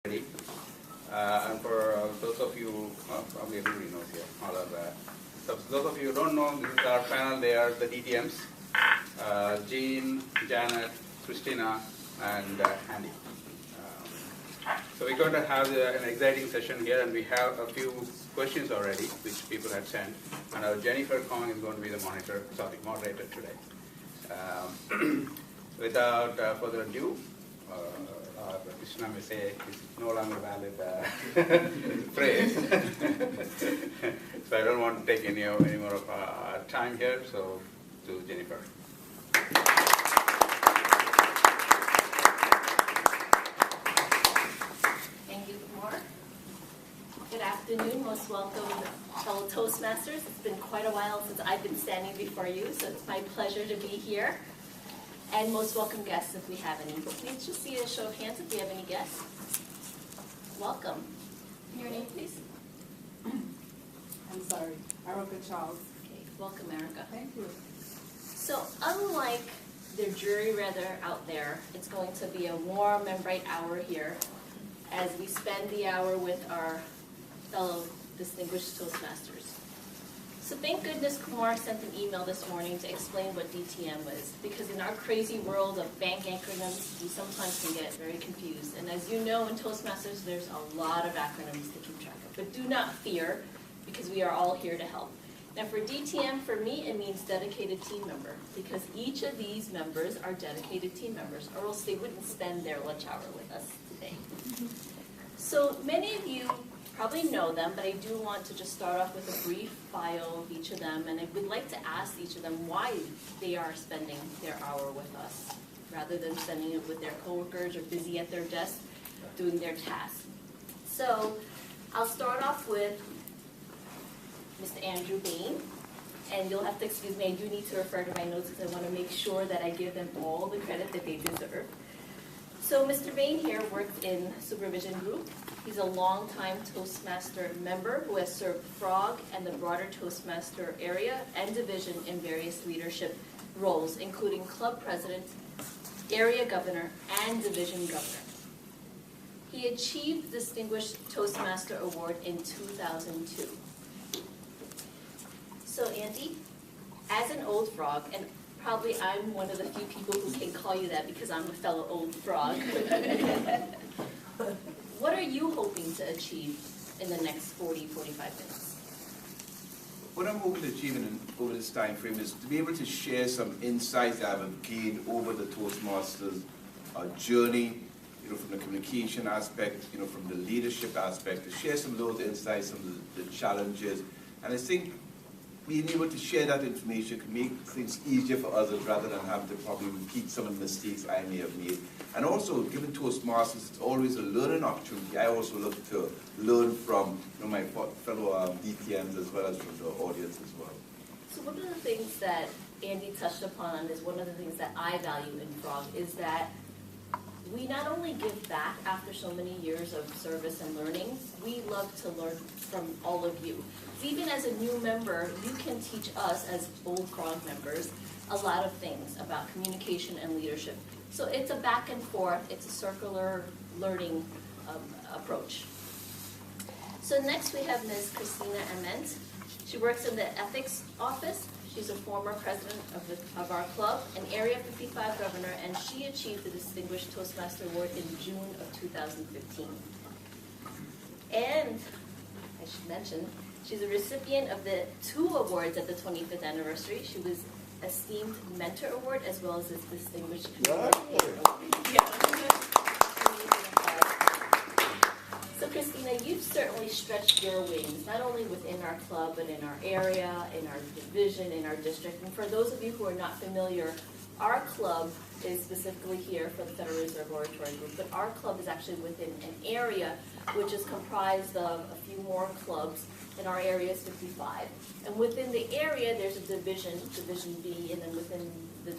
Ready. And for those of you, probably everybody knows here, all are so those of you who don't know, this is our panel. They are the DTMs, Jean, Janet, Christina, and Andy. So we're going to have an exciting session here, and we have a few questions already, which people had sent. And our Jennifer Kong is going to be the moderator today. Without further ado, Krishna may say it's no longer valid phrase. So I don't want to take any more of our time here, so to Jennifer. Thank you, Kumar. Good afternoon, most welcome fellow Toastmasters. It's been quite a while since I've been standing before you, so it's my pleasure to be here. And most welcome guests, if we have any. Please just see a show of hands if we have any guests. Welcome. Your name, please? I'm sorry, Erica Charles. Okay, welcome, Erica. Thank you. So unlike the jury weather out there, it's going to be a warm and bright hour here as we spend the hour with our fellow distinguished Toastmasters. So thank goodness Kumar sent an email this morning to explain what DTM was, because in our crazy world of bank acronyms, we sometimes can get very confused. And as you know, in Toastmasters, there's a lot of acronyms to keep track of. But do not fear, because we are all here to help. Now for DTM, for me, it means dedicated team member, because each of these members are dedicated team members, or else they wouldn't spend their lunch hour with us today. So many of you probably know them, but I do want to just start off with a brief bio of each of them, and I would like to ask each of them why they are spending their hour with us, rather than spending it with their coworkers or busy at their desk doing their tasks. So I'll start off with Mr. Andrew Bain, and you'll have to excuse me, I do need to refer to my notes because I want to make sure that I give them all the credit that they deserve. So Mr. Bain here worked in Supervision Group. He's a longtime Toastmaster member who has served Frog and the broader Toastmaster area and division in various leadership roles, including club president, area governor, and division governor. He achieved the Distinguished Toastmaster Award in 2002. So Andy, as an old frog, and probably I'm one of the few people who can call you that because I'm a fellow old frog. What are you hoping to achieve in the next 40, 45 minutes? What I'm hoping to achieve over this time frame is to be able to share some insights that I've gained over the Toastmasters journey, from the communication aspect, from the leadership aspect, to share some of those insights, some of the challenges. And I think being able to share that information can make things easier for others rather than having to probably repeat some of the mistakes I may have made. And also, given Toastmasters, it's always a learning opportunity. I also look to learn from my fellow DTMs as well as from the audience as well. So one of the things that Andy touched upon is one of the things that I value in Frog is that we not only give back after so many years of service and learning, we love to learn from all of you. Even as a new member, you can teach us as old Frog members a lot of things about communication and leadership. So it's a back and forth, it's a circular learning approach. So next we have Ms. Christina Ament. She works in the ethics office. She's a former president of our club, an Area 55 governor, and she achieved the Distinguished Toastmaster Award in June of 2015. And, I should mention, she's a recipient of the 2 awards at the 25th anniversary. She was Esteemed Mentor Award as well as this Distinguished Communicator Award. So Christina, you've certainly stretched your wings, not only within our club, but in our area, in our division, in our district. And for those of you who are not familiar, our club is specifically here for the Federal Reserve Oratory Group, but our club is actually within an area which is comprised of a few more clubs, and our area is 55. And within the area, there's a division, Division B, and then within the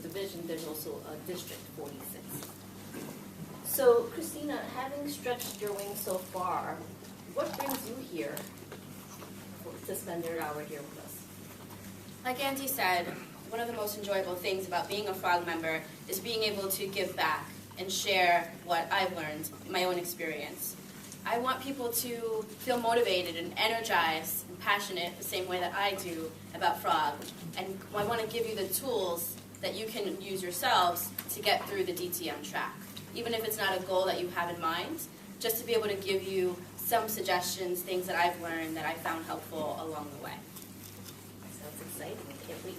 division, there's also a District 46. So, Christina, having stretched your wings so far, what brings you here to spend your hour here with us? Like Andy said, one of the most enjoyable things about being a Frog member is being able to give back and share what I've learned, my own experience. I want people to feel motivated and energized and passionate the same way that I do about frog. And I want to give you the tools that you can use yourselves to get through the DTM track. Even if it's not a goal that you have in mind, just to be able to give you some suggestions, things that I've learned that I found helpful along the way. Sounds exciting. I can't wait.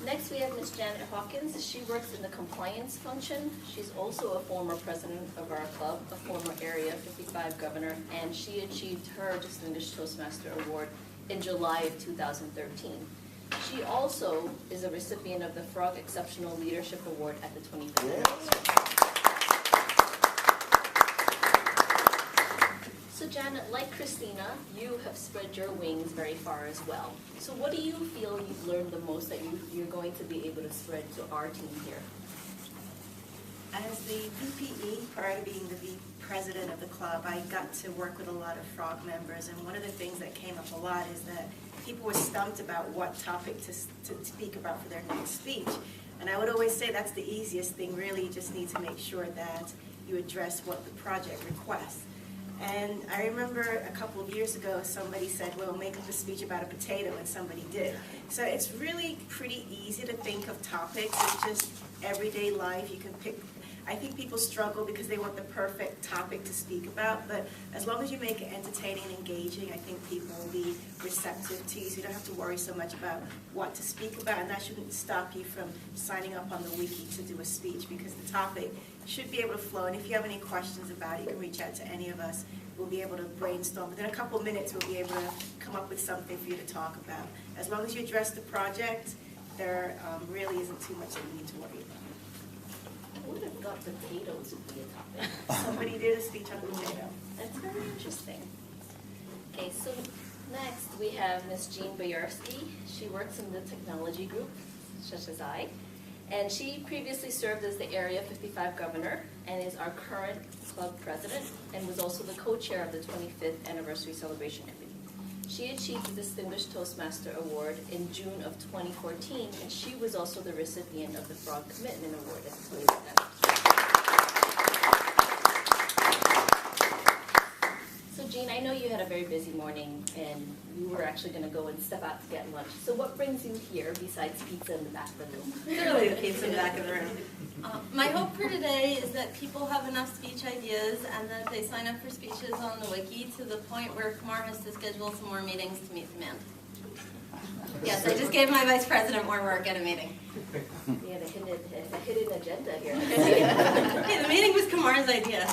Next, we have Ms. Janet Hawkins. She works in the compliance function. She's also a former president of our club, a former Area 55 governor, and she achieved her Distinguished Toastmaster Award in July of 2013. She also is a recipient of the Frog Exceptional Leadership Award at the 25th anniversary. So Janet, like Christina, you have spread your wings very far as well. So what do you feel you've learned the most that you're going to be able to spread to our team here? As the VPE, prior to being the president of the club, I got to work with a lot of frog members, and one of the things that came up a lot is that people were stumped about what topic to speak about for their next speech. And I would always say that's the easiest thing, really. You just need to make sure that you address what the project requests. And I remember a couple of years ago, somebody said, well, make up a speech about a potato, and somebody did. So it's really pretty easy to think of topics. It's just everyday life. You can pick. I think people struggle because they want the perfect topic to speak about, but as long as you make it entertaining and engaging, I think people will be receptive to you, so you don't have to worry so much about what to speak about, and that shouldn't stop you from signing up on the wiki to do a speech, because the topic should be able to flow, and if you have any questions about it, you can reach out to any of us. We'll be able to brainstorm. Within a couple of minutes, we'll be able to come up with something for you to talk about. As long as you address the project, there really isn't too much that you need to worry about. I would have thought potatoes would be a topic. Somebody did a speech on potato. That's very interesting. Okay, so next we have Ms. Jean Boyarsky. She works in the technology group, such as I, and she previously served as the Area 55 governor and is our current club president and was also the co-chair of the 25th anniversary celebration committee. She achieved the Distinguished Toastmaster Award in June of 2014, and she was also the recipient of the Frog Commitment Award at the 25th anniversary. So Jean, I know you had a very busy morning, and you were actually going to go and step out to get lunch. So what brings you here besides pizza in the back of the room? Clearly the pizza in the back of the room. My hope for today is that people have enough speech ideas and that they sign up for speeches on the wiki to the point where Kumar has to schedule some more meetings to meet demand. Yes, I just gave my vice president more work at a meeting. You had a hidden agenda here. Hey, the meeting was Kumar's idea.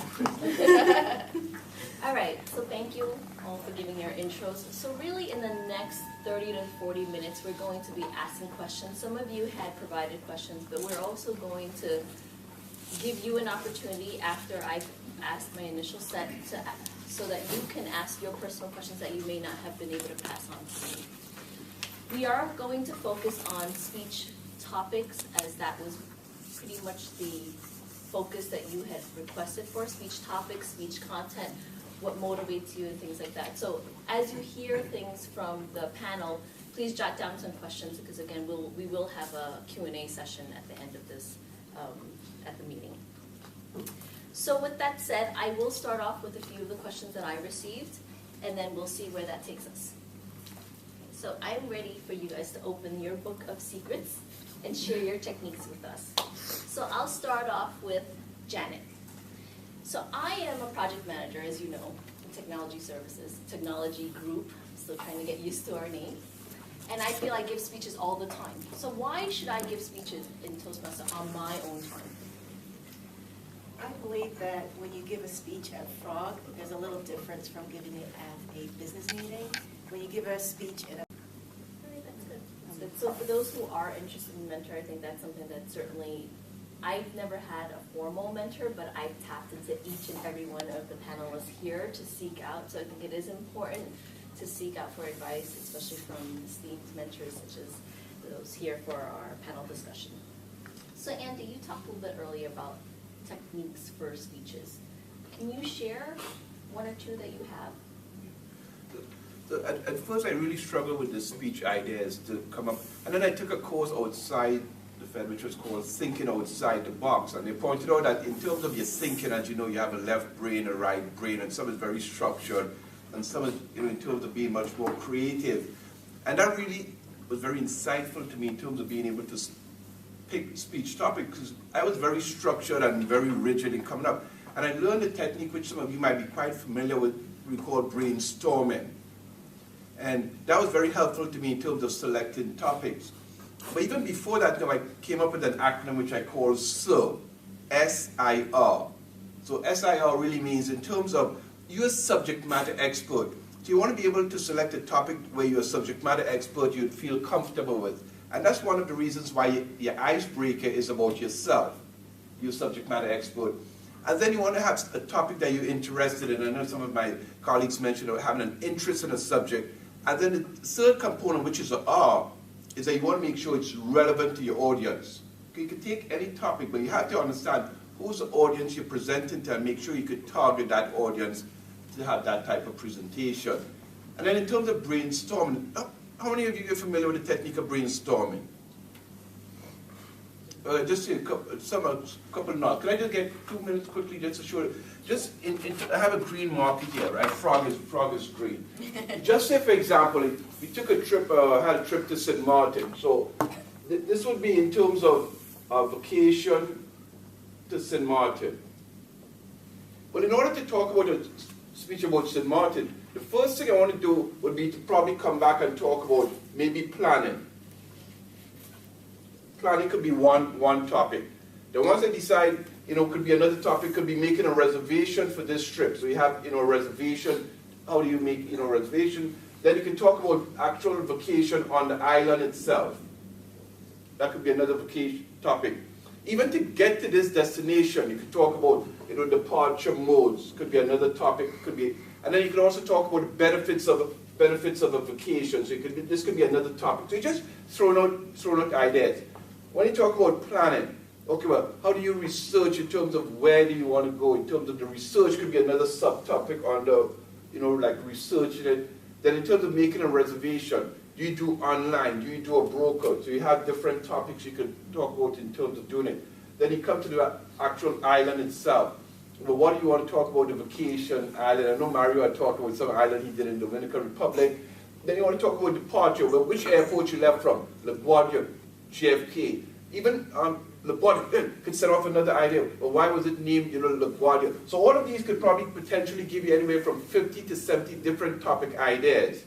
All right, so thank you all for giving your intros. So really in the next 30 to 40 minutes, we're going to be asking questions. Some of you had provided questions, but we're also going to give you an opportunity after I've asked my initial set so that you can ask your personal questions that you may not have been able to pass on to me. We are going to focus on speech topics, as that was pretty much the focus that you had requested for, speech topics, speech content, what motivates you and things like that. So as you hear things from the panel, please jot down some questions, because again, we will have a Q&A session at the end of this, at the meeting. So with that said, I will start off with a few of the questions that I received, and then we'll see where that takes us. So I'm ready for you guys to open your book of secrets and share your techniques with us. So I'll start off with Janet. So I am a project manager, as you know, in technology services, technology group, still trying to get used to our name. And I feel I give speeches all the time. So why should I give speeches in Toastmasters on my own time? I believe that when you give a speech at Frog, there's a little difference from giving it at a business meeting. When you give a speech at a... That's good. That's good. So for those who are interested in mentor, I think that's something that certainly, I've never had a formal mentor, but I've tapped into each and every one of the panelists here to seek out. So I think it is important to seek out for advice, especially from esteemed mentors such as those here for our panel discussion. So Andy, you talked a little bit earlier about techniques for speeches. Can you share one or two that you have? At first, I really struggled with the speech ideas to come up, and then I took a course outside the Fed, which was called Thinking Outside the Box. And they pointed out that in terms of your thinking, as you know, you have a left brain, a right brain, and some is very structured, and some is, in terms of being much more creative. And that really was very insightful to me in terms of being able to pick speech topics, because I was very structured and very rigid in coming up. And I learned a technique which some of you might be quite familiar with, we call brainstorming. And that was very helpful to me in terms of selecting topics. But even before that, I came up with an acronym which I call SIR, S-I-R. So S-I-R really means in terms of you're a subject matter expert. So you want to be able to select a topic where you're a subject matter expert you'd feel comfortable with. And that's one of the reasons why your icebreaker is about yourself. You're a subject matter expert. And then you want to have a topic that you're interested in. I know some of my colleagues mentioned having an interest in a subject. And then the third component, which is the R, is that you want to make sure it's relevant to your audience. Okay, you can take any topic, but you have to understand who's the audience you're presenting to and make sure you could target that audience to have that type of presentation. And then in terms of brainstorming, how many of you are familiar with the technique of brainstorming? Just a couple nods. Can I just get 2 minutes quickly just to show you? I have a green marker here, right? Frog is green. Just say, for example, we took a trip, had a trip to St. Martin. So this would be in terms of vacation to St. Martin. But in order to talk about a speech about St. Martin, the first thing I want to do would be to probably come back and talk about maybe planning. Planning could be one topic. Then once I decide, could be another topic, could be making a reservation for this trip. So you have, a reservation. How do you make, a reservation? Then you can talk about actual vacation on the island itself. That could be another vacation topic. Even to get to this destination, you could talk about, departure modes. Could be another topic. And then you can also talk about the benefits of a vacation. So this could be another topic. So you just throwing out ideas. When you talk about planning, okay, well, how do you research in terms of where do you want to go? In terms of the research could be another subtopic on the, like researching it. Then in terms of making a reservation, do you do online? Do you do a broker? So you have different topics you can talk about in terms of doing it. Then you come to the actual island itself. Well, what do you want to talk about the vacation island? I know Mario had talked about some island he did in Dominican Republic. Then you want to talk about departure. Well, which airport you left from? LaGuardia, JFK. Even LaGuardia could set off another idea. Well, why was it named, LaGuardia? So all of these could probably potentially give you anywhere from 50 to 70 different topic ideas.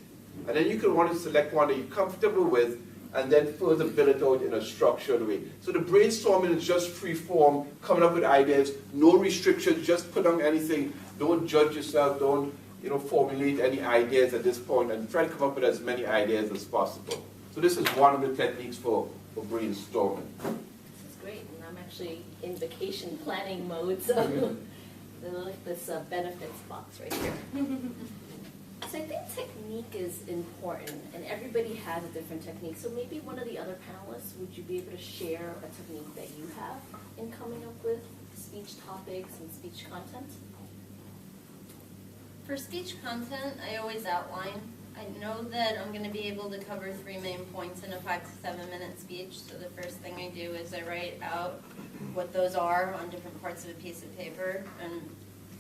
And then you could want to select one that you're comfortable with and then further build it out in a structured way. So the brainstorming is just free form, coming up with ideas, no restrictions, just put on anything. Don't judge yourself, don't formulate any ideas at this point, and try to come up with as many ideas as possible. So this is one of the techniques for brainstorming. This is great, and I'm actually in vacation planning mode, so I like this benefits box right here. So I think technique is important, and everybody has a different technique. So maybe one of the other panelists, would you be able to share a technique that you have in coming up with speech topics and speech content? For speech content, I always outline. I know that I'm going to be able to cover 3 main points in a 5 to 7 minute speech. So the first thing I do is I write out what those are on different parts of a piece of paper, and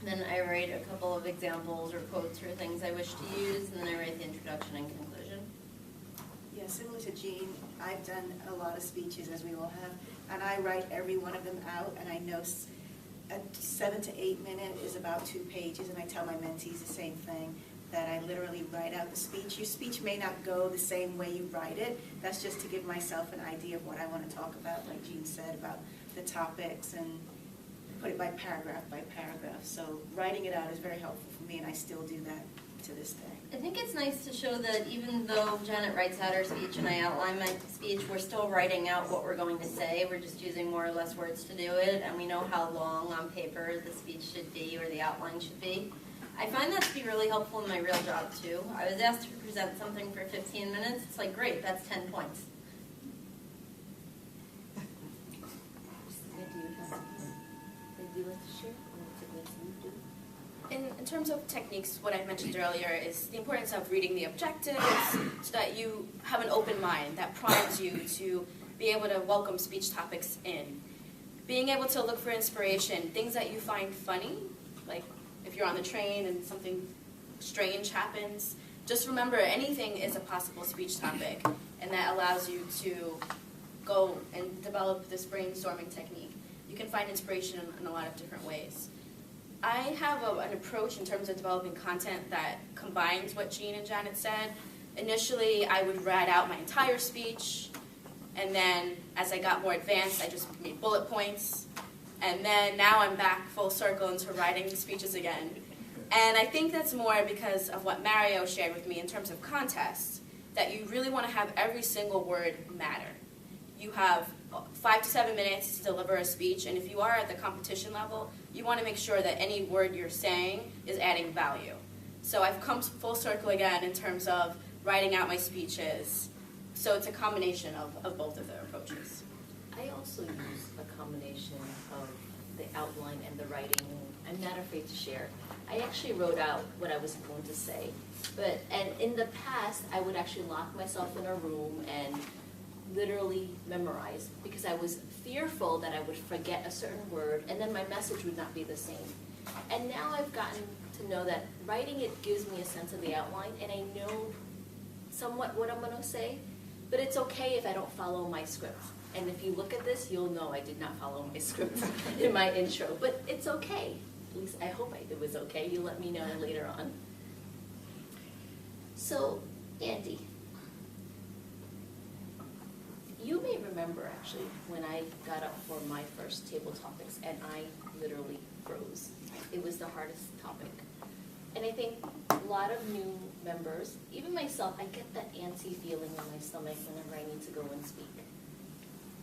then I write a couple of examples or quotes or things I wish to use, and then I write the introduction and conclusion. Yeah, similar to Jean, I've done a lot of speeches, as we all have, and I write every one of them out, and I know a 7 to 8 minute is about 2 pages, and I tell my mentees the same thing, that I literally write out the speech. Your speech may not go the same way you write it. That's just to give myself an idea of what I want to talk about, like Jean said, about the topics, and put it by paragraph. So writing it out is very helpful for me, and I still do that to this day. I think it's nice to show that even though Janet writes out her speech and I outline my speech, we're still writing out what we're going to say. We're just using more or less words to do it, and we know how long on paper the speech should be or the outline should be. I find that to be really helpful in my real job too. I was asked to present something for 15 minutes. It's like, great, that's 10 points. In terms of techniques, what I mentioned earlier is the importance of reading the objectives so that you have an open mind that primes you to be able to welcome speech topics in. Being able to look for inspiration, things that you find funny, like if you're on the train and something strange happens, just remember anything is a possible speech topic, and that allows you to go and develop this brainstorming technique. You can find inspiration in a lot of different ways. I have an approach in terms of developing content that combines what Jean and Janet said. Initially, I would write out my entire speech, and then as I got more advanced, I just made bullet points, and then now I'm back full circle into writing speeches again. And I think that's more because of what Mario shared with me in terms of contests, that you really want to have every single word matter. You have 5 to 7 minutes to deliver a speech, and if you are at the competition level, you want to make sure that any word you're saying is adding value. So I've come full circle again in terms of writing out my speeches. So it's a combination of both of their approaches. I also use a combination of the outline and the writing. I'm not afraid to share. I actually wrote out what I was going to say, and in the past, I would actually lock myself in a room and literally memorize because I was fearful that I would forget a certain word and then my message would not be the same. And now I've gotten to know that writing it gives me a sense of the outline and I know somewhat what I'm going to say, but it's okay if I don't follow my script. And if you look at this, you'll know I did not follow my script in my intro, but it's okay. At least I hope it was okay. You let me know later on. So, Andy, you may remember actually when I got up for my first table topics and I literally froze. It was the hardest topic. And I think a lot of new members, even myself, I get that antsy feeling in my stomach whenever I need to go and speak.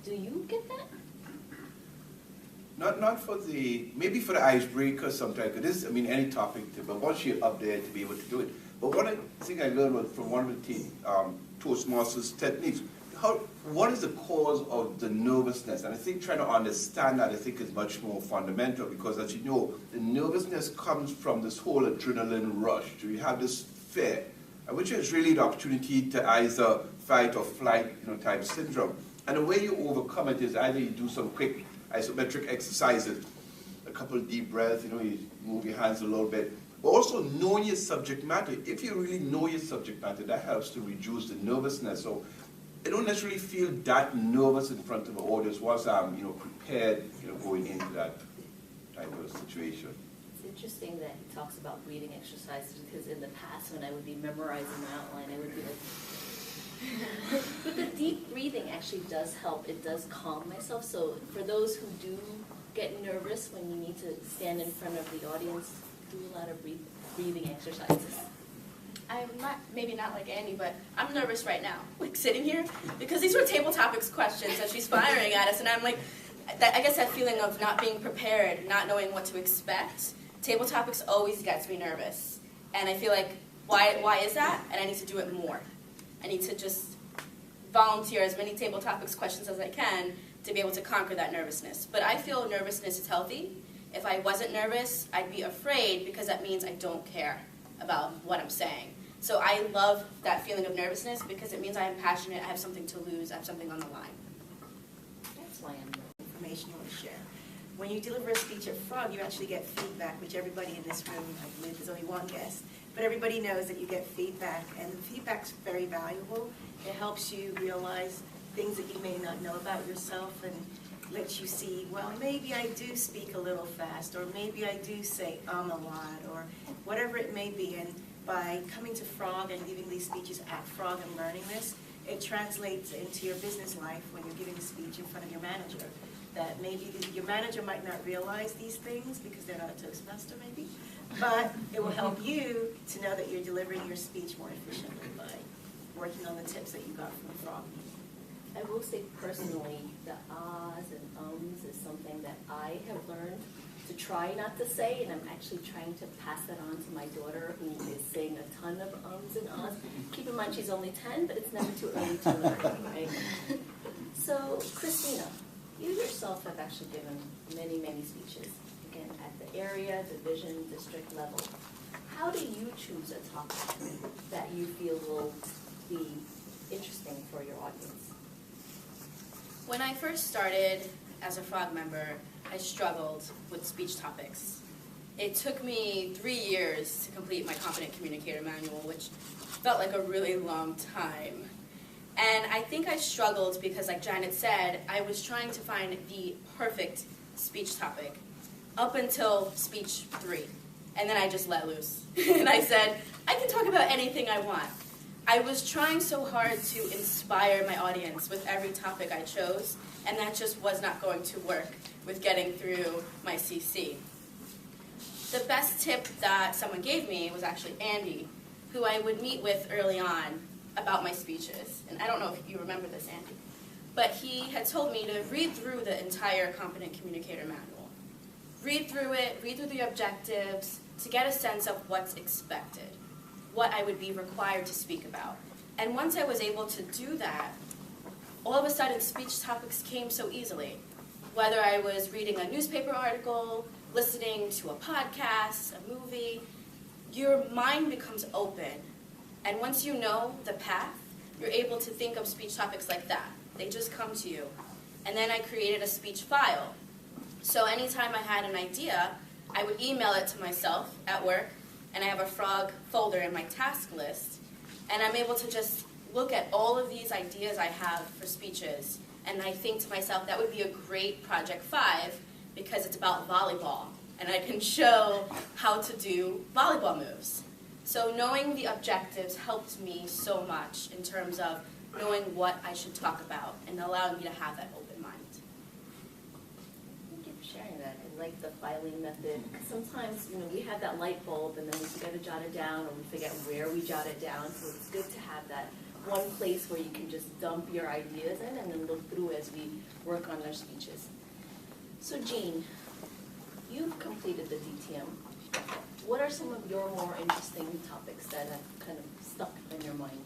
Do you get that? Not for maybe for the icebreaker sometimes, because this, any topic, but once you're up there to be able to do it. But one thing I learned was from one of the Toastmasters techniques, what is the cause of the nervousness? And I think trying to understand that, I think, is much more fundamental, because as you know, the nervousness comes from this whole adrenaline rush. So you have this fear, which is really the opportunity to either fight or flight, type syndrome. And the way you overcome it is either you do some quick isometric exercises, a couple of deep breaths, you move your hands a little bit, but also knowing your subject matter. If you really know your subject matter, that helps to reduce the nervousness. So I don't necessarily feel that nervous in front of an audience once I'm, prepared, going into that type of situation. It's interesting that he talks about breathing exercises, because in the past when I would be memorizing my outline, I would be like, but the deep breathing actually does help. It does calm myself. So for those who do get nervous when you need to stand in front of the audience, do a lot of breathing exercises. I'm maybe not like Andy, but I'm nervous right now, like sitting here, because these were table topics questions that she's firing at us, and I'm like, I guess that feeling of not being prepared, not knowing what to expect. Table topics always gets me nervous, and I feel like, why is that? And I need to do it more. I need to just volunteer as many table topics questions as I can to be able to conquer that nervousness. But I feel nervousness is healthy. If I wasn't nervous, I'd be afraid, because that means I don't care about what I'm saying. So I love that feeling of nervousness because it means I am passionate, I have something to lose, I have something on the line. That's why I'm Information you want to share. When you deliver a speech at Frog, you actually get feedback, which everybody in this room, I believe there's only one guest, but everybody knows that you get feedback, and the feedback's very valuable. It helps you realize things that you may not know about yourself and lets you see, well, maybe I do speak a little fast, or maybe I do say a lot, or whatever it may be. And by coming to Frog and giving these speeches at Frog and learning this, it translates into your business life when you're giving a speech in front of your manager. That maybe your manager might not realize these things because they're not a Toastmaster maybe, but it will help you to know that you're delivering your speech more efficiently by working on the tips that you got from Frog. I will say personally, the ahs and ums is something that I have learned to try not to say, and I'm actually trying to pass that on to my daughter, who is saying a ton of ums and ahs. Keep in mind she's only 10, but it's never too early to learn, right? So, Christina, you yourself have actually given many, many speeches, again, at the area, division, district level. How do you choose a topic that you feel will be interesting for your audience? When I first started as a Frog member, I struggled with speech topics. It took me 3 years to complete my Competent Communicator Manual, which felt like a really long time. And I think I struggled because, like Janet said, I was trying to find the perfect speech topic up until speech 3. And then I just let loose. And I said, I can talk about anything I want. I was trying so hard to inspire my audience with every topic I chose, and that just was not going to work with getting through my CC. The best tip that someone gave me was actually Andy, who I would meet with early on about my speeches. And I don't know if you remember this, Andy, but he had told me to read through the entire Competent Communicator Manual. Read through it, read through the objectives, to get a sense of what's expected, what I would be required to speak about. And once I was able to do that, all of a sudden speech topics came so easily. Whether I was reading a newspaper article, listening to a podcast, a movie, your mind becomes open. And once you know the path, you're able to think of speech topics like that. They just come to you. And then I created a speech file. So anytime I had an idea, I would email it to myself at work, and I have a Frog folder in my task list, and I'm able to just look at all of these ideas I have for speeches, and I think to myself, that would be a great Project 5 because it's about volleyball, and I can show how to do volleyball moves. So knowing the objectives helped me so much in terms of knowing what I should talk about and allowing me to have that open mind. Thank you for sharing that. I like the filing method. Sometimes, we have that light bulb and then we forget to jot it down, or we forget where we jot it down. So it's good to have that one place where you can just dump your ideas in and then look through as we work on our speeches. So Jean, you've completed the DTM. What are some of your more interesting topics that have kind of stuck in your mind?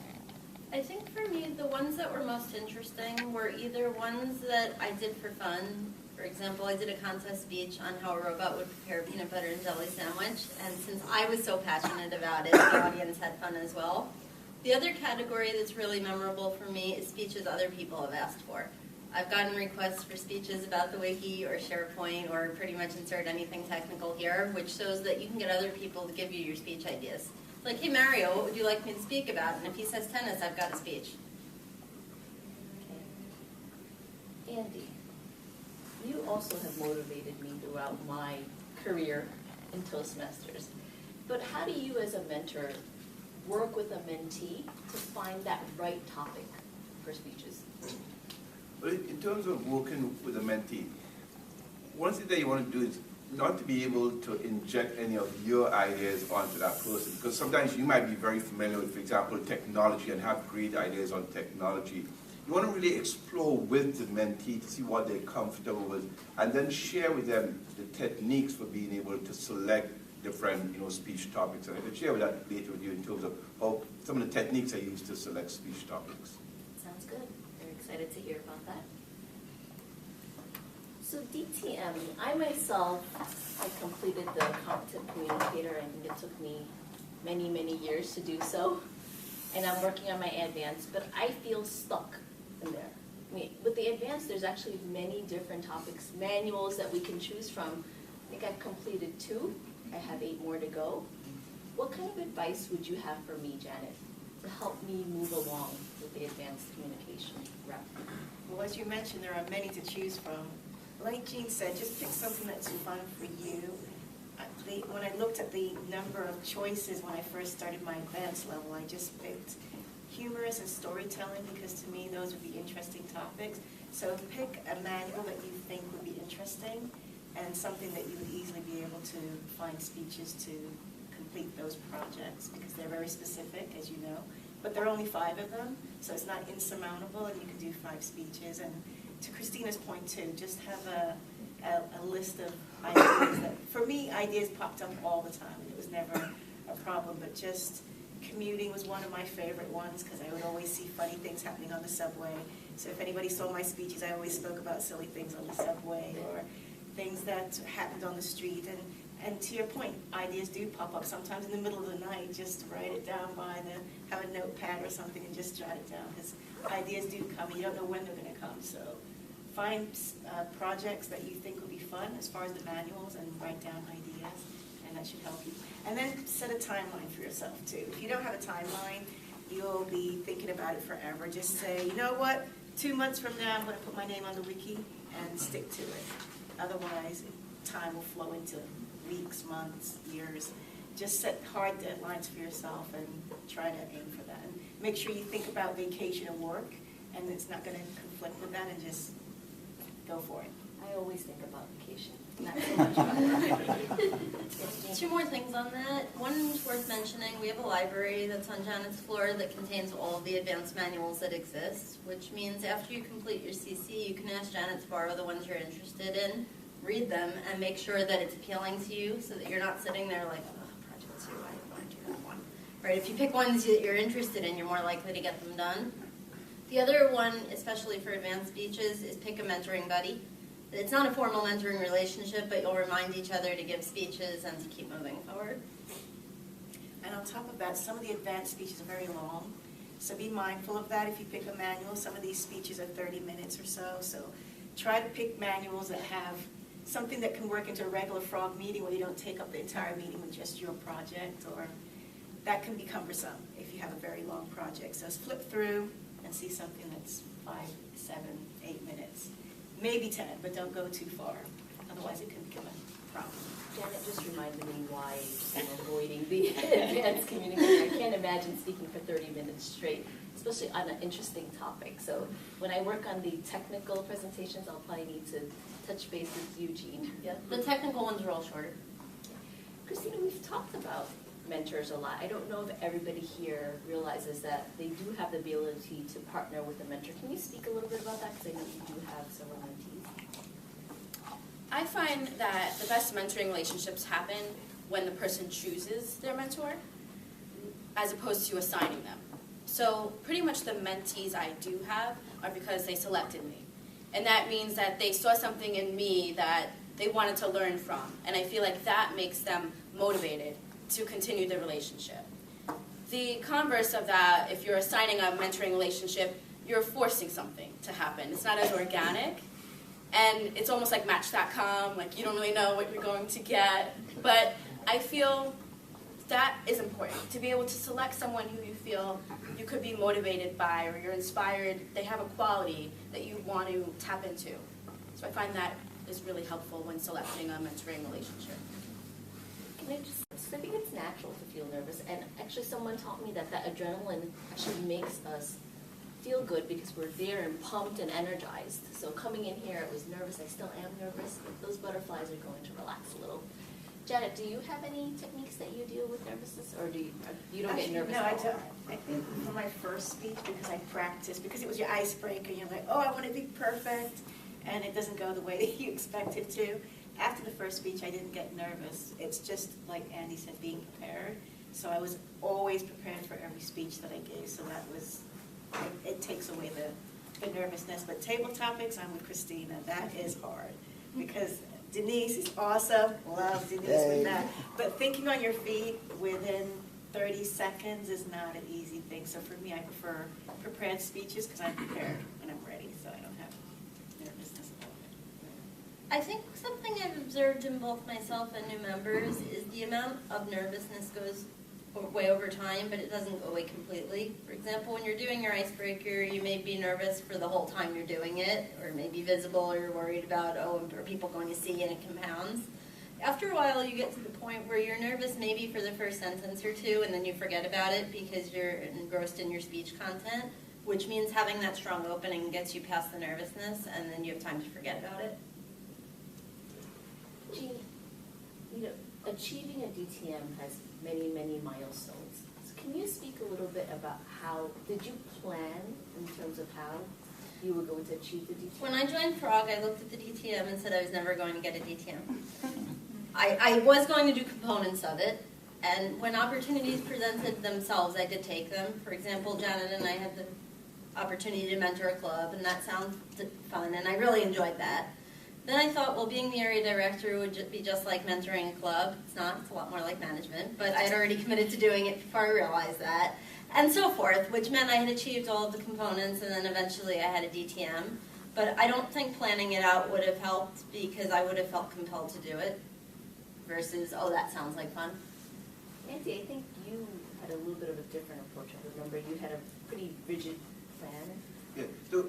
I think for me, the ones that were most interesting were either ones that I did for fun. For example, I did a contest speech on how a robot would prepare a peanut butter and jelly sandwich, and since I was so passionate about it, the audience had fun as well. The other category that's really memorable for me is speeches other people have asked for. I've gotten requests for speeches about the wiki or SharePoint or pretty much insert anything technical here, which shows that you can get other people to give you your speech ideas. Like, hey Mario, what would you like me to speak about? And if he says tennis, I've got a speech. Okay. Andy, you also have motivated me throughout my career in Toastmasters. But how do you as a mentor work with a mentee to find that right topic for speeches? But in terms of working with a mentee, one thing that you want to do is not to be able to inject any of your ideas onto that person, because sometimes you might be very familiar with, for example, technology and have great ideas on technology. You want to really explore with the mentee to see what they're comfortable with, and then share with them the techniques for being able to select different, speech topics. And I can share with that later with you in terms of how some of the techniques I use to select speech topics. Sounds good. Very excited to hear about that. So DTM, I myself, I completed the Competent Communicator. I think it took me many, many years to do so. And I'm working on my advanced, but I feel stuck in there. With the advanced, there's actually many different topics, manuals that we can choose from. I think I've completed 2. I have 8 more to go. What kind of advice would you have for me, Janet, to help me move along with the advanced communication route? Well, as you mentioned, there are many to choose from. Like Jean said, just pick something that's fun for you. When I looked at the number of choices when I first started my advanced level, I just picked humorous and storytelling because to me those would be interesting topics. So pick a manual that you think would be interesting and something that you would easily be able to find speeches to complete those projects because they're very specific, as you know. But there are only 5 of them, so it's not insurmountable, and you can do 5 speeches. And to Christina's point too, just have a list of ideas that, for me, ideas popped up all the time. It was never a problem, but just commuting was one of my favorite ones because I would always see funny things happening on the subway. So if anybody saw my speeches, I always spoke about silly things on the subway or things that happened on the street. And to your point, ideas do pop up sometimes in the middle of the night. Just write it down have a notepad or something and just jot it down because ideas do come. You don't know when they're going to come. So find projects that you think would be fun as far as the manuals and write down ideas, and that should help you. And then set a timeline for yourself too. If you don't have a timeline, you'll be thinking about it forever. Just say, you know what, 2 months from now I'm going to put my name on the wiki and stick to it. Otherwise, time will flow into weeks, months, years. Just set hard deadlines for yourself and try to aim for that. And make sure you think about vacation and work, and it's not going to conflict with that, and just go for it. I always think about vacation, not so much about work. Two more things on that. One's worth mentioning. We have a library that's on Janet's floor that contains all of the advanced manuals that exist, which means after you complete your CC, you can ask Janet to borrow the ones you're interested in, read them, and make sure that it's appealing to you so that you're not sitting there like, oh, project 2, I want to do that one. Right? If you pick ones that you're interested in, you're more likely to get them done. The other one, especially for advanced speeches, is pick a mentoring buddy. It's not a formal mentoring relationship, but you'll remind each other to give speeches and to keep moving forward. And on top of that, some of the advanced speeches are very long, so be mindful of that. If you pick a manual, some of these speeches are 30 minutes or so, so try to pick manuals that have something that can work into a regular frog meeting where you don't take up the entire meeting with just your project, or that can be cumbersome if you have a very long project. So flip through and see something that's 5, 7, 8 minutes. Maybe 10, but don't go too far. Otherwise, it can become a problem. Janet just reminded me why I'm avoiding the advanced communication. I can't imagine speaking for 30 minutes straight, especially on an interesting topic. So when I work on the technical presentations, I'll probably need to touch base with Eugene. Yeah, the technical ones are all shorter. Christina, we've talked about mentors a lot. I don't know if everybody here realizes that they do have the ability to partner with a mentor. Can you speak a little bit about that? Because I know you do have several mentees. I find that the best mentoring relationships happen when the person chooses their mentor as opposed to assigning them. So pretty much the mentees I do have are because they selected me. And that means that they saw something in me that they wanted to learn from. And I feel like that makes them motivated to continue the relationship. The converse of that, if you're assigning a mentoring relationship, you're forcing something to happen. It's not as organic, and it's almost like Match.com, like you don't really know what you're going to get. But I feel that is important, to be able to select someone who you feel you could be motivated by, or you're inspired, they have a quality that you want to tap into. So I find that is really helpful when selecting a mentoring relationship. Can I just, I think it's natural to feel nervous, and actually someone taught me that adrenaline actually makes us feel good because we're there and pumped and energized. So coming in here, I was nervous, I still am nervous, but those butterflies are going to relax a little. Janet, do you have any techniques that you deal with nervousness, or do you don't get nervous No, at I all? don't. I think for my first speech, because I practiced, because it was your icebreaker, you're like, oh, I want to be perfect, and it doesn't go the way that you expect it to. After the first speech, I didn't get nervous. It's just, like Andy said, being prepared. So I was always prepared for every speech that I gave, so that was, it takes away the nervousness. But table topics, I'm with Christina. That is hard, because Denise is awesome. Love Denise with that. But thinking on your feet within 30 seconds is not an easy thing. So for me, I prefer prepared speeches because I'm prepared when I'm ready, so I don't have nervousness about it. I think something I've observed in both myself and new members is the amount of nervousness goes way over time, but it doesn't go away completely. For example, when you're doing your icebreaker, you may be nervous for the whole time you're doing it, or it may be visible, or you're worried about, oh, are people going to see, and it compounds. After a while, you get to the point where you're nervous maybe for the first sentence or two, and then you forget about it because you're engrossed in your speech content, which means having that strong opening gets you past the nervousness, and then you have time to forget about it. Jean, you know, achieving a DTM has many, many milestones. So can you speak a little bit about how, did you plan in terms of how you were going to achieve the DTM? When I joined Frog, I looked at the DTM and said I was never going to get a DTM. I was going to do components of it, and when opportunities presented themselves, I did take them. For example, Janet and I had the opportunity to mentor a club, and that sounds fun, and I really enjoyed that. Then I thought, well, being the area director would be just like mentoring a club. It's not, it's a lot more like management, but I had already committed to doing it before I realized that, and so forth, which meant I had achieved all of the components, and then eventually I had a DTM. But I don't think planning it out would have helped because I would have felt compelled to do it versus, oh, that sounds like fun. Nancy, I think you had a little bit of a different approach. I remember you had a pretty rigid plan. Yeah. So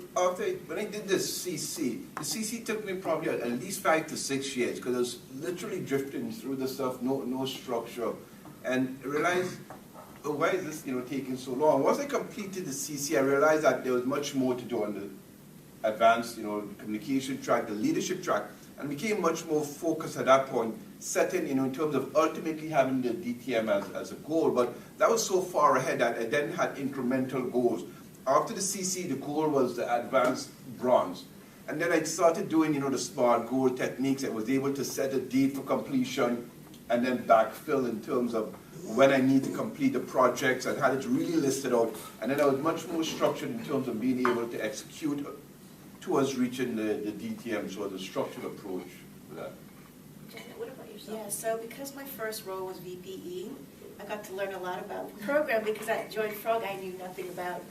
when I did this CC, the CC took me probably at least 5 to 6 years because I was literally drifting through the stuff, no structure, and I realized, oh, why is this taking so long? Once I completed the CC, I realized that there was much more to do on the advanced communication track, the leadership track, and became much more focused at that point, setting in terms of ultimately having the DTM as a goal. But that was so far ahead that I then had incremental goals. After the CC, the goal was the advanced bronze. And then I started doing, the SMART goal techniques. I was able to set a date for completion and then backfill in terms of when I need to complete the projects and had it really listed out. And then I was much more structured in terms of being able to execute towards reaching the DTM, so the structured approach for that. Janet, what about yourself? Yeah, so because my first role was VPE, I got to learn a lot about the program because I joined Frog, I knew nothing about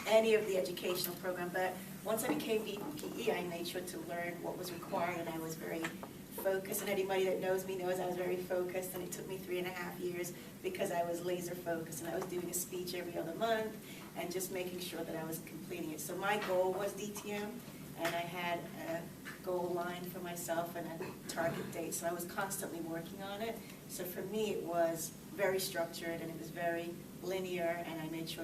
any of the educational program, but once I became VPE, I made sure to learn what was required, and I was very focused, and anybody that knows me knows I was very focused, and it took me 3.5 years because I was laser focused, and I was doing a speech every other month, and just making sure that I was completing it. So my goal was DTM, and I had a goal line for myself and a target date, so I was constantly working on it. So for me, it was very structured, and it was very linear, and I made sure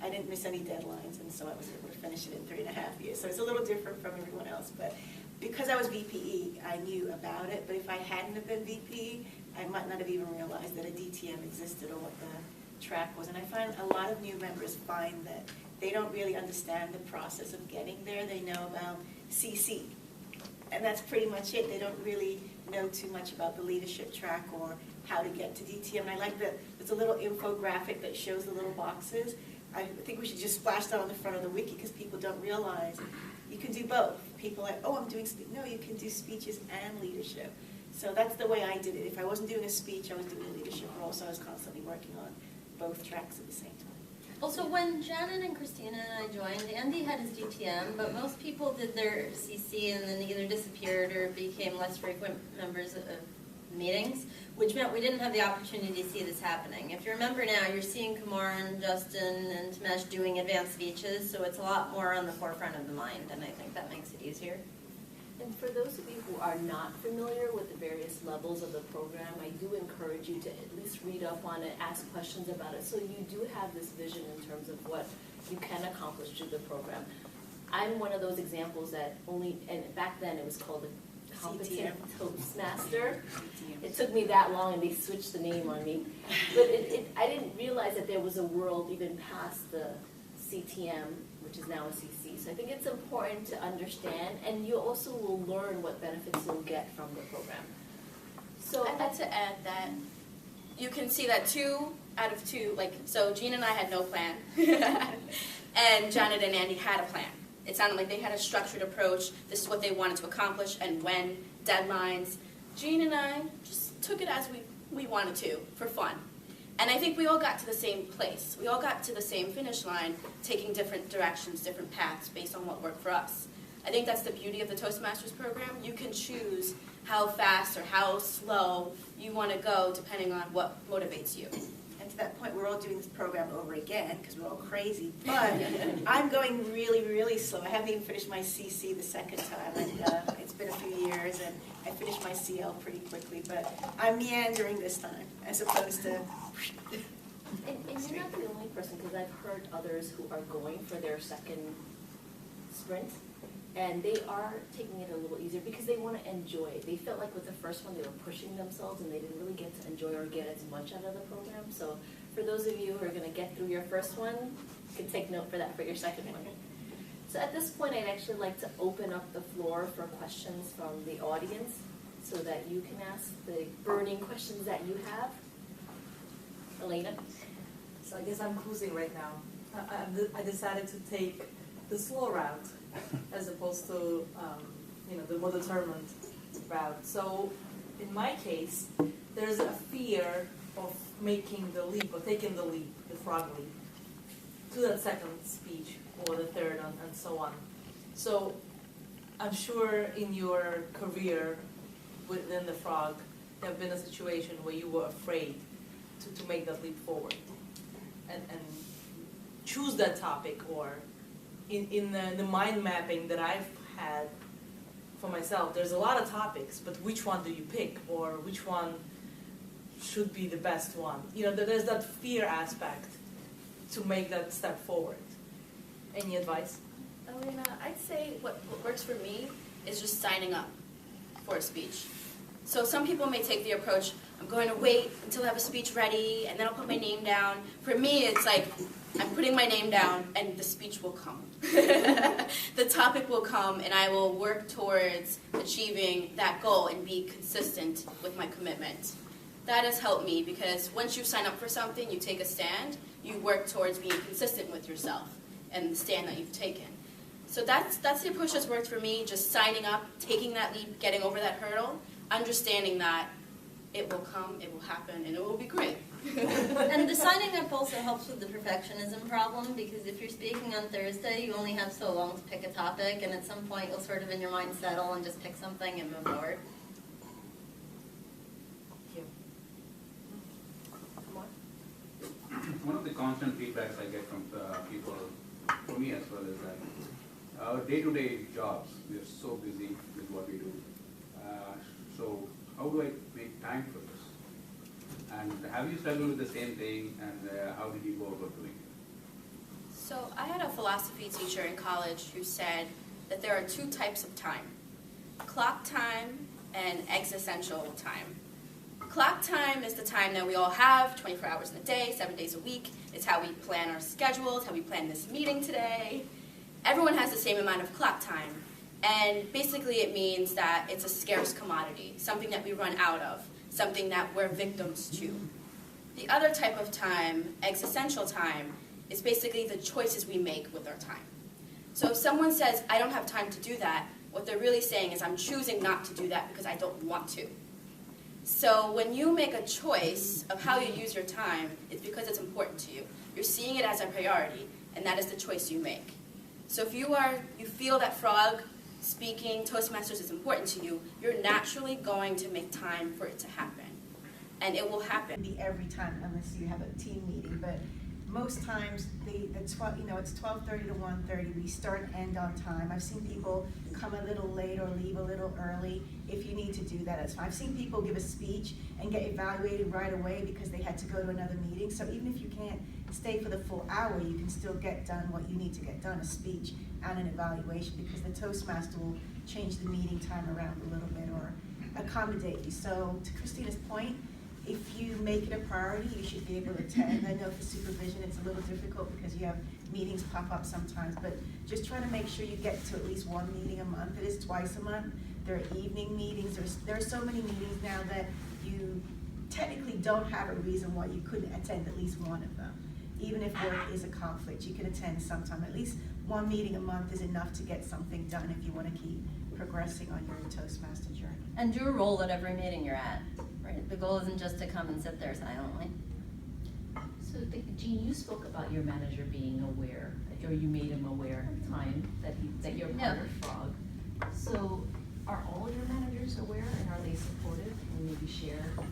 I didn't miss any deadlines, and so I was able to finish it in 3.5 years. So it's a little different from everyone else, but because I was VPE, I knew about it, but if I hadn't have been VPE, I might not have even realized that a DTM existed or what the track was. And I find a lot of new members find that they don't really understand the process of getting there. They know about CC, and that's pretty much it. They don't really know too much about the leadership track or how to get to DTM. And I like that there's a little infographic that shows the little boxes. I think we should just splash that on the front of the wiki because people don't realize you can do both. People are like, oh, I'm doing speech. No, you can do speeches and leadership. So that's the way I did it. If I wasn't doing a speech, I was doing a leadership role, so I was constantly working on both tracks at the same time. Also, when Janet and Christina and I joined, Andy had his DTM, but most people did their CC and then either disappeared or became less frequent members of meetings, which meant we didn't have the opportunity to see this happening. If you remember now, you're seeing Kumar and Justin and Tamesh doing advanced speeches, so it's a lot more on the forefront of the mind, and I think that makes it easier. And for those of you who are not familiar with the various levels of the program, I do encourage you to at least read up on it, ask questions about it, so you do have this vision in terms of what you can accomplish through the program. I'm one of those examples that and back then it was called a competent Toastmaster. It took me that long and they switched the name on me. But I didn't realize that there was a world even past the CTM, which is now a CC. So I think it's important to understand, and you also will learn what benefits you'll get from the program. So I'd like to add that you can see that 2 out of 2, so Jean and I had no plan, and Janet and Andy had a plan. It sounded like they had a structured approach. This is what they wanted to accomplish, and when, deadlines. Jean and I just took it as we wanted to, for fun. And I think we all got to the same place. We all got to the same finish line, taking different directions, different paths based on what worked for us. I think that's the beauty of the Toastmasters program. You can choose how fast or how slow you want to go depending on what motivates you. And to that point, we're all doing this program over again because we're all crazy. But I'm going really, really slow. I haven't even finished my CC the second time. And it's been a few years, and I finished my CL pretty quickly. But I'm meandering this time as opposed to... And you're not the only person, because I've heard others who are going for their second sprint, and they are taking it a little easier because they want to enjoy it. They felt like with the first one they were pushing themselves and they didn't really get to enjoy or get as much out of the program. So for those of you who are going to get through your first one, you can take note for that for your second one. So at this point, I'd actually like to open up the floor for questions from the audience so that you can ask the burning questions that you have. Elena? So I guess I'm cruising right now. I decided to take the slow route as opposed to the more determined route. So in my case, there's a fear of making the leap or taking the leap, the frog leap, to that second speech or the third and so on. So I'm sure in your career within the frog, there have been a situation where you were afraid to make that leap forward and choose that topic, or in the mind mapping that I've had for myself, there's a lot of topics, but which one do you pick, or which one should be the best one? You know, there's that fear aspect to make that step forward. Any advice? Elena, I'd say what works for me is just signing up for a speech. So some people may take the approach, I'm going to wait until I have a speech ready, and then I'll put my name down. For me, it's like, I'm putting my name down, and the speech will come. The topic will come, and I will work towards achieving that goal and be consistent with my commitment. That has helped me, because once you sign up for something, you take a stand, you work towards being consistent with yourself and the stand that you've taken. So that's the approach that's worked for me, just signing up, taking that leap, getting over that hurdle, understanding that it will come, it will happen, and it will be great. And the signing up also helps with the perfectionism problem, because if you're speaking on Thursday, you only have so long to pick a topic, and at some point you'll sort of in your mind settle and just pick something and move forward. One of the constant feedbacks I get from people, for me as well, is that our day-to-day jobs, we are so busy with what we do. So how do I make time for this? And have you struggled with the same thing, and how did you go about doing it? So I had a philosophy teacher in college who said that there are two types of time: clock time and existential time. Clock time is the time that we all have, 24 hours in a day, 7 days a week. It's how we plan our schedules, how we plan this meeting today. Everyone has the same amount of clock time. And basically it means that it's a scarce commodity, something that we run out of, something that we're victims to. The other type of time, existential time, is basically the choices we make with our time. So if someone says, I don't have time to do that, what they're really saying is, I'm choosing not to do that because I don't want to. So when you make a choice of how you use your time, it's because it's important to you. You're seeing it as a priority, and that is the choice you make. So if you feel that frog speaking, Toastmasters is important to you, you're naturally going to make time for it to happen. And it will happen. Be every time unless you have a team meeting, but most times it's 12:30 to 1:30. We start and end on time. I've seen people come a little late or leave a little early. If you need to do that, it's fine. I've seen people give a speech and get evaluated right away because they had to go to another meeting. So even if you can't stay for the full hour, you can still get done what you need to get done, a speech and an evaluation, because the Toastmaster will change the meeting time around a little bit or accommodate you. So to Christina's point, if you make it a priority, you should be able to attend. I know for supervision it's a little difficult because you have meetings pop up sometimes, but just trying to make sure you get to at least one meeting a month. It is twice a month. There are evening meetings. There are so many meetings now that you technically don't have a reason why you couldn't attend at least one of them. Even if work is a conflict, you can attend sometime. At least one meeting a month is enough to get something done if you want to keep progressing on your Toastmaster journey. And do a role at every meeting you're at, right? The goal isn't just to come and sit there silently. So, Jean, you spoke about your manager being aware, or you made him aware at the time that you're part of Frog. So, are all your managers aware, and are they supportive? And maybe share your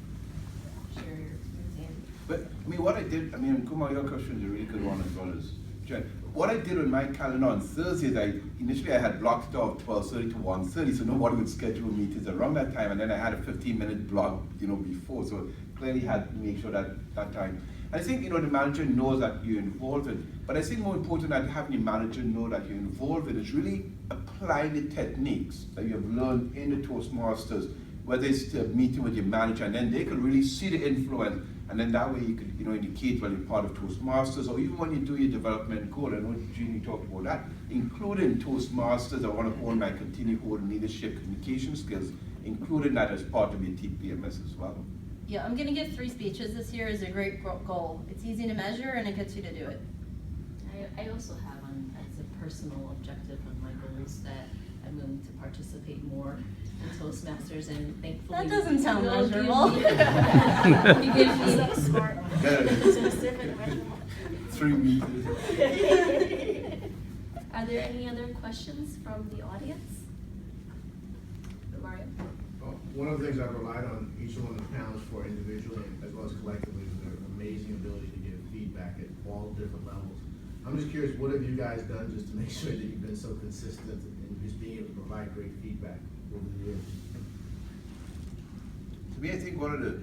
experience, Andy? But I mean, what I did, Kumar, your question is a really good one as well as Jen. What I did on my calendar on Thursdays, initially I had blocked off 12:30 to 1:30, so nobody would schedule meetings around that time, and then I had a 15-minute block, before, so clearly had to make sure that time. I think, the manager knows that you're involved in, but I think more important than having the manager know that you're involved in is really applying the techniques that you have learned in the Toastmasters, whether it's a meeting with your manager, and then they can really see the influence, and then that way you could, indicate when you're part of Toastmasters, or even when you do your development goal. I know Jeannie talked about that, including Toastmasters. I want to hold my continued holding leadership communication skills, including that as part of your TPMS as well. Yeah, I'm going to give 3 speeches this year as a great goal. It's easy to measure and it gets you to do it. I also have as a personal objective of my goals that I'm willing to participate more in Toastmasters, and thankfully That doesn't sound you'll give measurable. me- you give me So smart one. Specific measurement. 3 meters. Are there any other questions from the audience? Mario? One of the things I've relied on each one of the panelists for individually as well as collectively is their amazing ability to give feedback at all different levels. I'm just curious, what have you guys done just to make sure that you've been so consistent in just being able to provide great feedback over the years? To me, I think one of the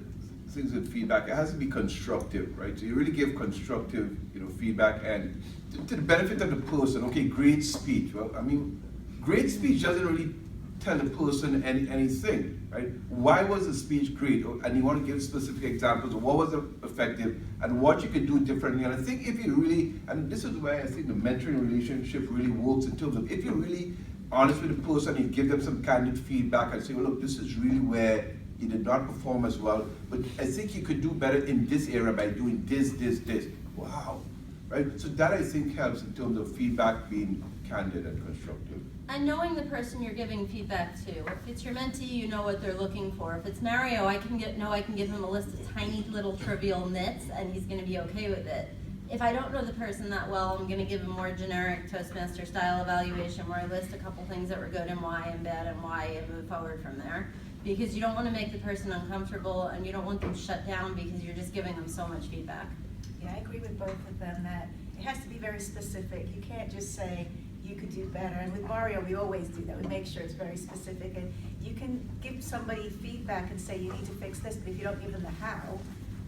things with feedback, it has to be constructive, right? So you really give constructive, feedback, and to the benefit of the person. Okay, great speech. Well, I mean, great speech doesn't really tell the person anything, right? Why was the speech great? And you want to give specific examples of what was effective and what you could do differently. And I think if you really, and this is why I think the mentoring relationship really works in terms of if you're really honest with the person, you give them some candid feedback and say, well, look, this is really where you did not perform as well, but I think you could do better in this area by doing this. Wow, right? So that I think helps in terms of feedback being candid and constructive. And knowing the person you're giving feedback to. If it's your mentee, you know what they're looking for. If it's Mario, I can give him a list of tiny little trivial nits and he's gonna be okay with it. If I don't know the person that well, I'm gonna give a more generic Toastmaster style evaluation where I list a couple things that were good and why and bad and why and move forward from there. Because you don't wanna make the person uncomfortable and you don't want them shut down because you're just giving them so much feedback. Yeah, I agree with both of them that it has to be very specific. You can't just say, you could do better. And with Mario, we always do that. We make sure it's very specific. And you can give somebody feedback and say, you need to fix this, but if you don't give them the how,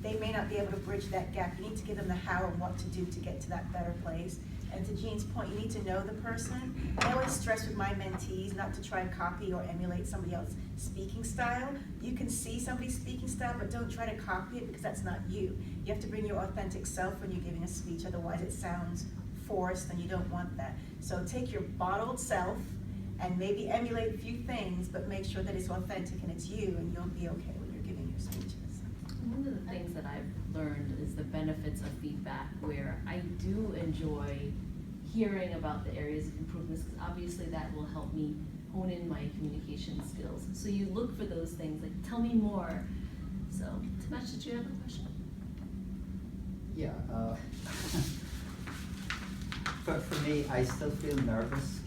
they may not be able to bridge that gap. You need to give them the how and what to do to get to that better place. And to Jean's point, you need to know the person. I always stress with my mentees not to try and copy or emulate somebody else's speaking style. You can see somebody's speaking style, but don't try to copy it because that's not you. You have to bring your authentic self when you're giving a speech, otherwise it sounds forced and you don't want that. So take your bottled self and maybe emulate a few things, but make sure that it's authentic and it's you, and you'll be okay when you're giving your speeches. One of the things that I've learned is the benefits of feedback, where I do enjoy hearing about the areas of improvements, because obviously that will help me hone in my communication skills. So you look for those things, like tell me more. So, Tamesh, did you have a question? Yeah. For me, I still feel nervous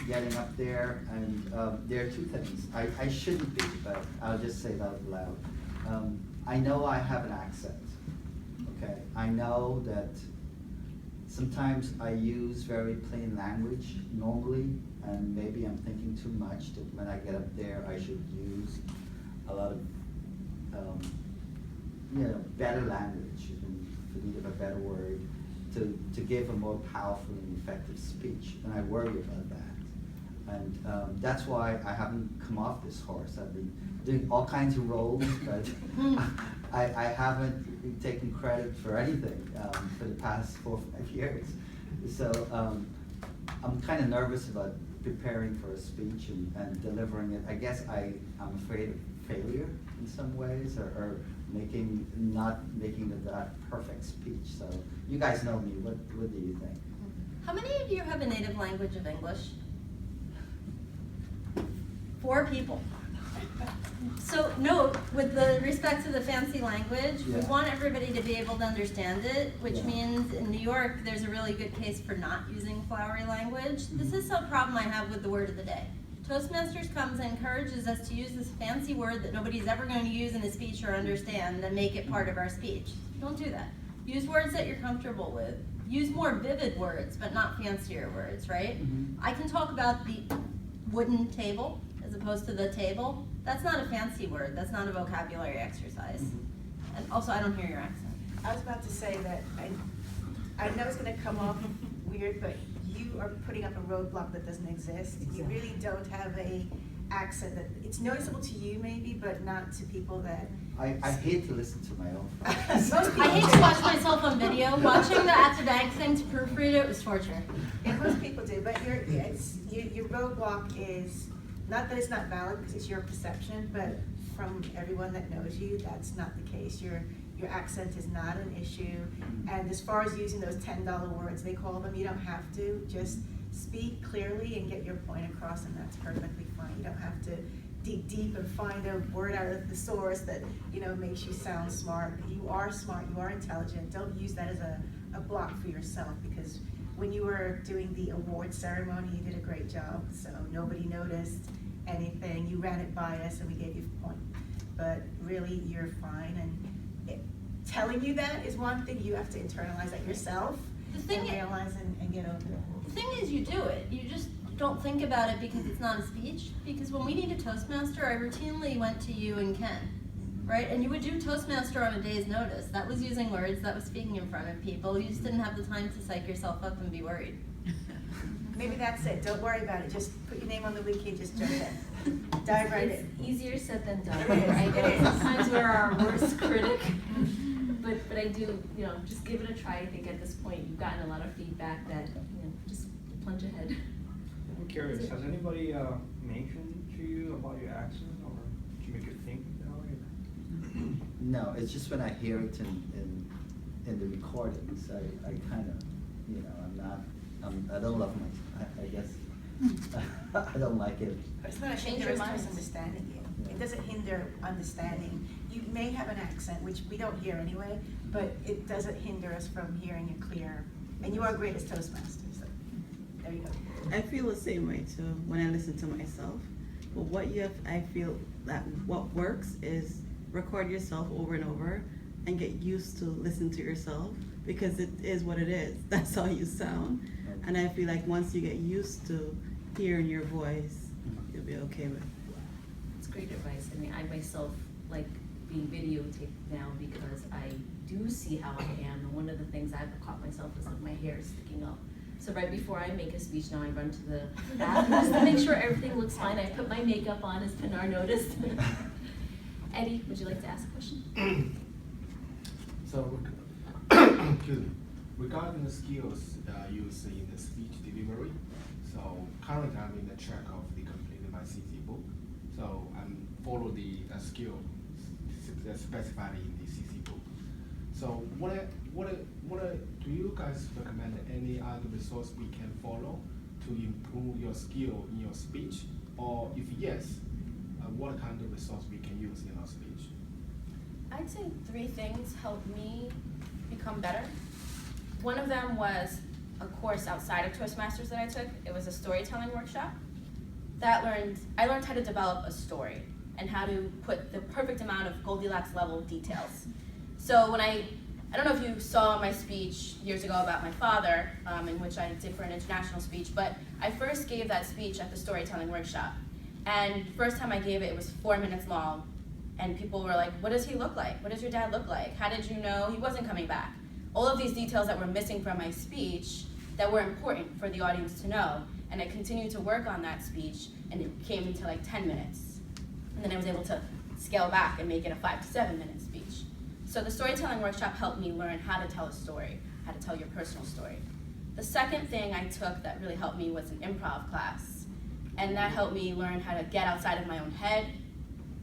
getting up there, and there are two things. I shouldn't be, but I'll just say that out loud. I know I have an accent, okay? I know that sometimes I use very plain language normally, and maybe I'm thinking too much, that when I get up there I should use a lot of, better language, for need of a better word, to give a more powerful and effective speech, and I worry about that. And that's why I haven't come off this horse. I've been doing all kinds of roles, but I haven't taken credit for anything for the past 4 or 5 years. So I'm kind of nervous about preparing for a speech and delivering it. I guess I'm afraid of failure in some ways, or not making that perfect speech. So you guys know me. What do you think? How many of you have a native language of English? 4 people. So note, with the respect to the fancy language, we want everybody to be able to understand it, which means in New York, there's a really good case for not using flowery language. This is a problem I have with the word of the day. Toastmasters comes and encourages us to use this fancy word that nobody's ever going to use in a speech or understand and make it part of our speech. Don't do that. Use words that you're comfortable with. Use more vivid words, but not fancier words, right? I can talk about the wooden table as opposed to the table. That's not a fancy word. That's not a vocabulary exercise. And also, I don't hear your accent. I was about to say that I know it's going to come off weird, but you are putting up a roadblock that doesn't exist. You really don't have a accent that it's noticeable to you maybe, but not to people that. I hate to listen to my own. I hate to watch myself on video. Watching the academic thing to proofread it was torture. Yeah, most people do, but your roadblock is not that it's not valid because it's your perception, but from everyone that knows you, that's not the case. Your accent is not an issue, and as far as using those $10 words, they call them, you don't have to. Just speak clearly and get your point across, and that's perfectly fine. You don't have to dig deep and find a word out of the source that makes you sound smart. You are smart, you are intelligent. Don't use that as a block for yourself, because when you were doing the award ceremony, you did a great job, so nobody noticed. anything. You ran it by us and we gave you a point. But really, you're fine. And telling you that is one thing. You have to internalize that yourself and realize and get over it. The thing is, you do it. You just don't think about it because it's not a speech. Because when we need a Toastmaster, I routinely went to you and Ken, right? And you would do Toastmaster on a day's notice. That was using words, that was speaking in front of people. You just didn't have the time to psych yourself up and be worried. Maybe that's it. Don't worry about it. Just put your name on the wiki, just jump in. Dive right in. It's easier said than done. It is. I It know is. sometimes we're our worst critic, but I do, just give it a try. I think at this point you've gotten a lot of feedback that, just plunge ahead. I'm curious, has anybody mentioned to you about your accent, or did you make you think about it? No, it's just when I hear it in the recordings, I kind of, I don't love my, I guess, I don't like it. It's not a hinder us understanding you. It doesn't hinder understanding. You may have an accent, which we don't hear anyway, but it doesn't hinder us from hearing it clear. And you are great as Toastmasters. So there you go. I feel the same way too when I listen to myself. But I feel that what works is record yourself over and over and get used to listening to yourself, because it is what it is. That's how you sound. And I feel like once you get used to hearing your voice, you'll be okay with it. It's great advice. I mean, I myself like being videotaped now because I do see how I am. And one of the things I've caught myself is like my hair is sticking up. So right before I make a speech now, I run to the bathroom just to make sure everything looks fine. I put my makeup on, as Pinar noticed. Eddie, would you like to ask a question? So, excuse me. Regarding the skills used in the speech delivery, so currently I'm in the track of the completing my CC book. So I'm follow the skill specified in the CC book. So do you guys recommend any other resource we can follow to improve your skill in your speech? Or if yes, what kind of resource we can use in our speech? I'd say 3 things helped me become better. One of them was a course outside of Toastmasters that I took. It was a storytelling workshop. I learned how to develop a story and how to put the perfect amount of Goldilocks level details. So when I don't know if you saw my speech years ago about my father, in which I did for an international speech, but I first gave that speech at the storytelling workshop. And first time I gave it, it was 4 minutes long. And people were like, what does he look like? What does your dad look like? How did you know he wasn't coming back? All of these details that were missing from my speech that were important for the audience to know. And I continued to work on that speech, and it came into like 10 minutes. And then I was able to scale back and make it a 5 to 7 minute speech. So the storytelling workshop helped me learn how to tell a story, how to tell your personal story. The second thing I took that really helped me was an improv class. And that helped me learn how to get outside of my own head,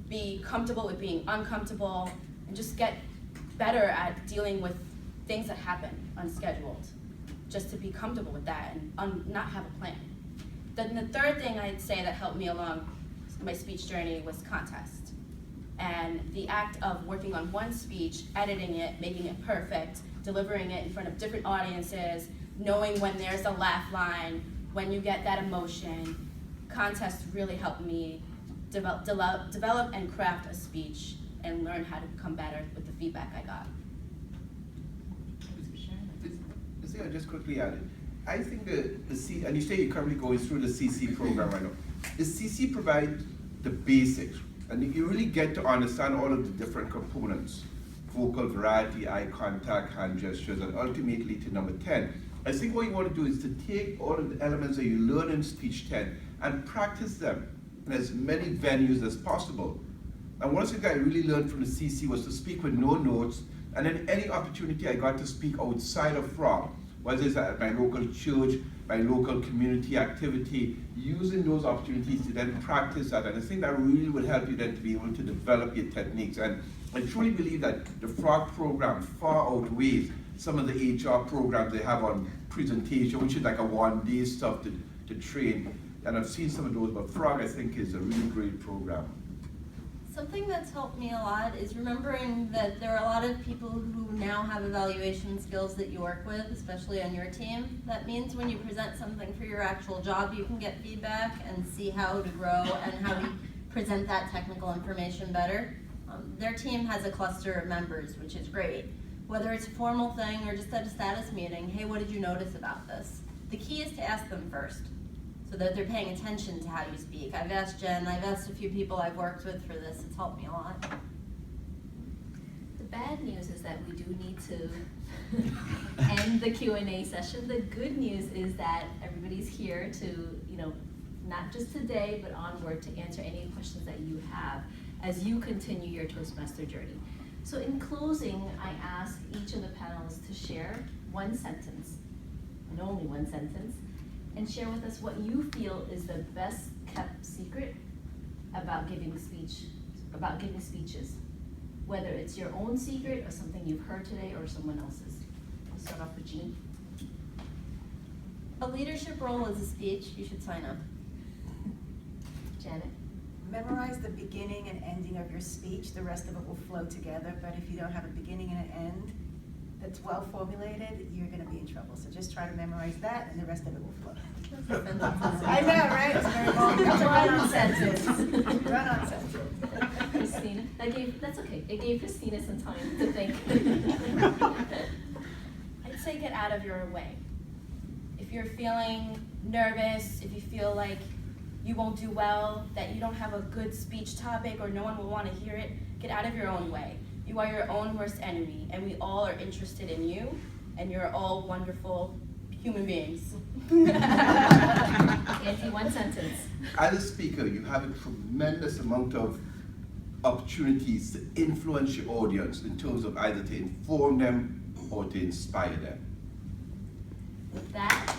be comfortable with being uncomfortable, and just get better at dealing with things that happen unscheduled, just to be comfortable with that and not have a plan. Then the third thing I'd say that helped me along my speech journey was contest. And the act of working on one speech, editing it, making it perfect, delivering it in front of different audiences, knowing when there's a laugh line, when you get that emotion. Contest really helped me develop and craft a speech and learn how to become better with the feedback I got. I just quickly added, I think and you say you're currently going through the CC program right now. The CC provides the basics, and you really get to understand all of the different components: vocal variety, eye contact, hand gestures, and ultimately to number 10. I think what you want to do is to take all of the elements that you learn in speech 10 and practice them in as many venues as possible. And one thing I really learned from the CC was to speak with no notes, and then any opportunity I got to speak outside of Frog, whether it's at my local church, my local community activity, using those opportunities to then practice that. And I think that really would help you then to be able to develop your techniques. And I truly believe that the Frog program far outweighs some of the HR programs they have on presentation, which is like a one-day stuff to train. And I've seen some of those, but Frog I think is a really great program. Something that's helped me a lot is remembering that there are a lot of people who now have evaluation skills that you work with, especially on your team. That means when you present something for your actual job, you can get feedback and see how to grow and how to present that technical information better. Their team has a cluster of members, which is great. Whether it's a formal thing or just at a status meeting, hey, what did you notice about this? The key is to ask them first, so that they're paying attention to how you speak. I've asked Jen, I've asked a few people I've worked with for this, it's helped me a lot. The bad news is that we do need to end the Q&A session. The good news is that everybody's here to, not just today, but onward to answer any questions that you have as you continue your Toastmaster journey. So in closing, I ask each of the panelists to share one sentence, and only one sentence, and share with us what you feel is the best kept secret about giving speeches, whether it's your own secret or something you've heard today or someone else's. I'll start off with Jean. A leadership role is a speech, you should sign up. Janet. Memorize the beginning and ending of your speech. The rest of it will flow together, but if you don't have a beginning and an end that's well formulated, you're going to be in trouble. So just try to memorize that, and the rest of it will flow. I know, right? It's very long. It's a run-on sentence. Run-on sentence. Christina, that's okay. It gave Christina some time to think. I'd say get out of your way. If you're feeling nervous, if you feel like you won't do well, that you don't have a good speech topic or no one will want to hear it, get out of your own way. You are your own worst enemy, and we all are interested in you, and you're all wonderful human beings. Andy, one sentence. As a speaker, you have a tremendous amount of opportunities to influence your audience in terms of either to inform them or to inspire them. With that,